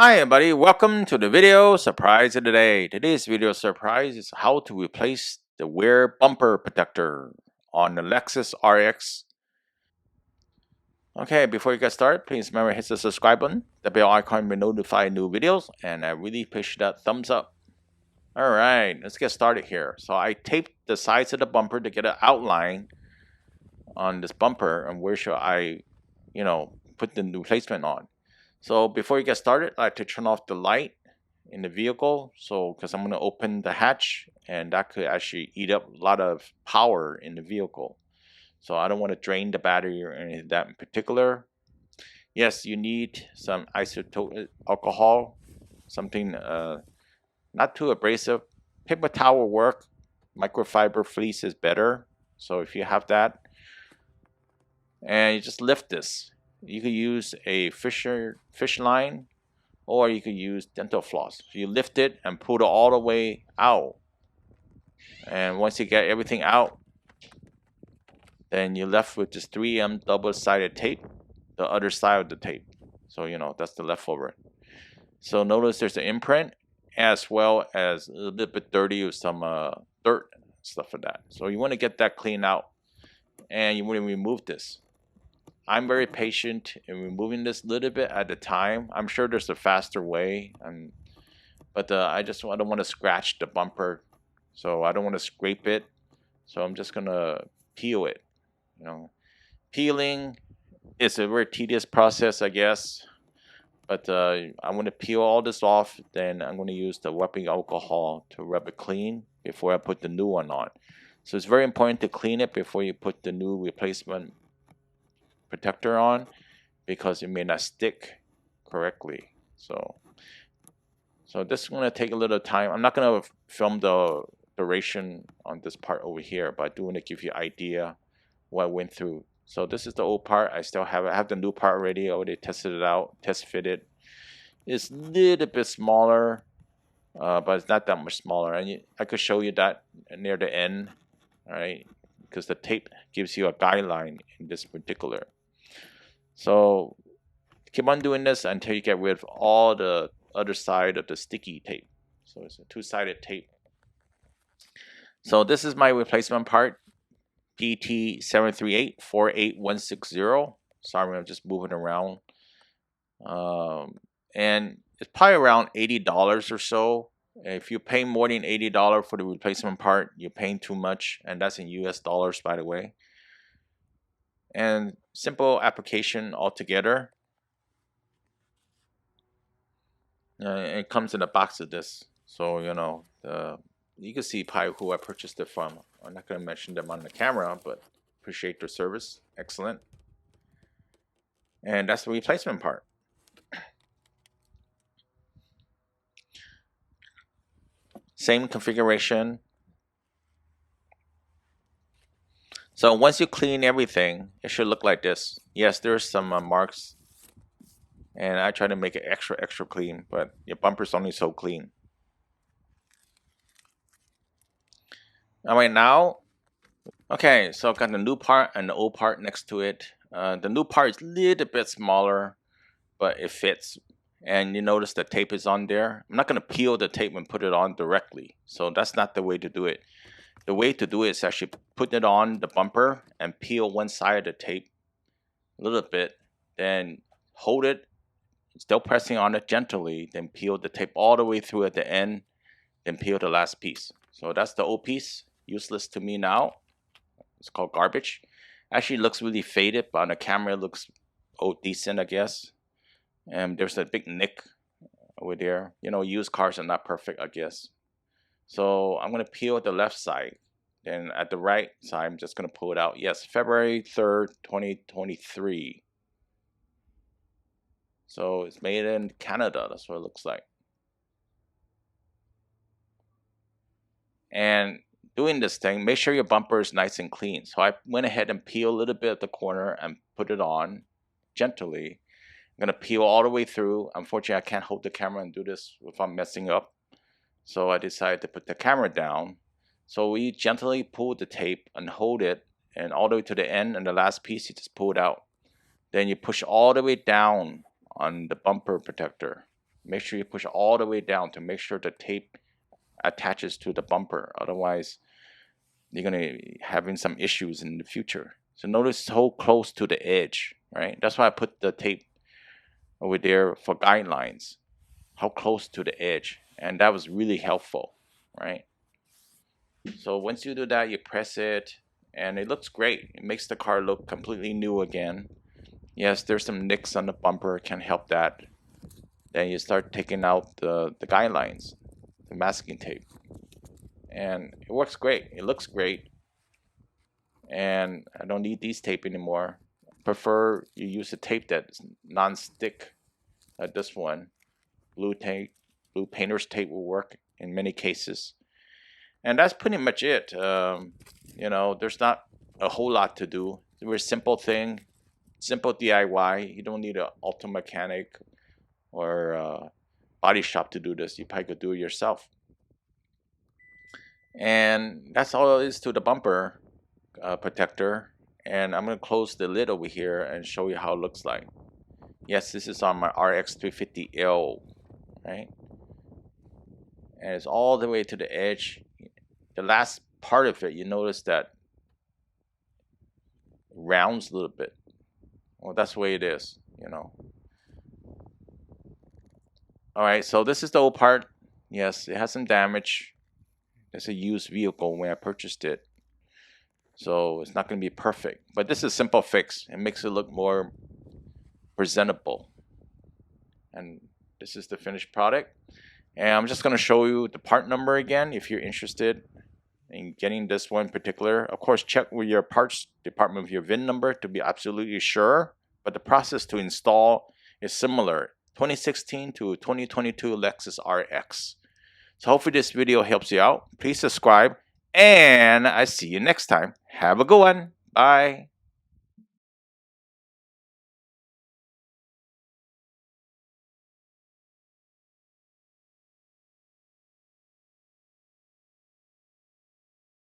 Hi everybody, welcome to the video surprise of the day. Today's video surprise is how to replace the rear bumper protector on the Lexus RX. Okay, before you get started, please remember to hit the subscribe button, the bell icon will notify new videos, and I really appreciate that thumbs up. Alright, let's get started here. So I taped the sides of the bumper to get an outline on this bumper and where should I, put the replacement on. So before you get started, I like to turn off the light in the vehicle, so because I'm going to open the hatch and that could actually eat up a lot of power in the vehicle. So I don't want to drain the battery or anything that in particular. Yes, you need some isotope alcohol, something not too abrasive. Paper towel will work. Microfiber fleece is better. So if you have that, and you just lift this. You could use a fish line, or you could use dental floss. So you lift it and pull it all the way out. And once you get everything out, then you're left with this 3M double-sided tape, the other side of the tape. So, that's the leftover. So notice there's an imprint as well as a little bit dirty with some dirt and stuff like that. So you want to get that cleaned out and you want to remove this. I'm very patient in removing this little bit at a time. I'm sure there's a faster way, but I don't want to scratch the bumper, so I don't want to scrape it. So I'm just gonna peel it. Peeling is a very tedious process, I guess. But I want to peel all this off. Then I'm going to use the rubbing alcohol to rub it clean before I put the new one on. So it's very important to clean it before you put the new replacement protector on, because it may not stick correctly. So this is going to take a little time. I'm not going to film the duration on this part over here, but I do want to give you an idea what I went through. So this is the old part. I still have it. I have the new part already. I already tested it out, test fitted. It's a little bit smaller, but it's not that much smaller. And I could show you that near the end, all right? Because the tape gives you a guideline in this particular. So keep on doing this until you get rid of all the other side of the sticky tape. So it's a two-sided tape. So this is my replacement part, PT73848160. Sorry, I'm just moving around. And it's probably around $80 or so. If you're paying more than $80 for the replacement part, you're paying too much, and that's in US dollars, by the way. And simple application altogether. It comes in a box of this, so you can see probably who I purchased it from. I'm not going to mention them on the camera, but appreciate their service. Excellent. And that's the replacement part. Same configuration. So once you clean everything, it should look like this. Yes, there's some marks, and I try to make it extra clean, but your bumper's only so clean. All right, now, okay, so I've got the new part and the old part next to it. The new part is a little bit smaller, but it fits. And you notice the tape is on there. I'm not going to peel the tape and put it on directly. So that's not the way to do it. The way to do it is actually put it on the bumper and peel one side of the tape a little bit. Then hold it, still pressing on it gently. Then peel the tape all the way through at the end. Then peel the last piece. So that's the old piece. Useless to me now. It's called garbage. Actually looks really faded, but on the camera it looks decent, I guess. And there's a big nick over there. Used cars are not perfect, I guess. So I'm going to peel the left side. Then at the right side, I'm just going to pull it out. Yes, February 3rd, 2023. So it's made in Canada. That's what it looks like. And doing this thing, make sure your bumper is nice and clean. So I went ahead and peeled a little bit at the corner and put it on gently. I'm going to peel all the way through. Unfortunately, I can't hold the camera and do this without messing up. So I decided to put the camera down. So we gently pull the tape and hold it, and all the way to the end, and the last piece you just pull it out. Then you push all the way down on the bumper protector. Make sure you push all the way down to make sure the tape attaches to the bumper. Otherwise, you're going to be having some issues in the future. So notice so close to the edge, right? That's why I put the tape over there for guidelines. How close to the edge. And that was really helpful, right? So once you do that, you press it and it looks great. It makes the car look completely new again. Yes, there's some nicks on the bumper, can help that. Then you start taking out the guidelines, the masking tape. And it works great. It looks great. And I don't need these tape anymore. Prefer you use a tape that's non-stick, like this one. Blue tape, blue painter's tape will work in many cases. And that's pretty much it. You know, there's not a whole lot to do. It's a very simple thing, simple DIY. You don't need an auto mechanic or body shop to do this. You probably could do it yourself. And that's all it is to the bumper protector. And I'm going to close the lid over here and show you how it looks like. Yes, this is on my RX 350L, right? And it's all the way to the edge. The last part of it, you notice that it rounds a little bit. Well, that's the way it is, you know. All right, so this is the old part. Yes, it has some damage. It's a used vehicle when I purchased it. So it's not going to be perfect. But this is a simple fix. It makes it look more presentable. And this is the finished product. And I'm just going to show you the part number again if you're interested in getting this one in particular. Of course, check with your parts department with your VIN number to be absolutely sure. But the process to install is similar. 2016 to 2022 Lexus RX. So hopefully this video helps you out. Please subscribe. And I see you next time. Have a good one. Bye.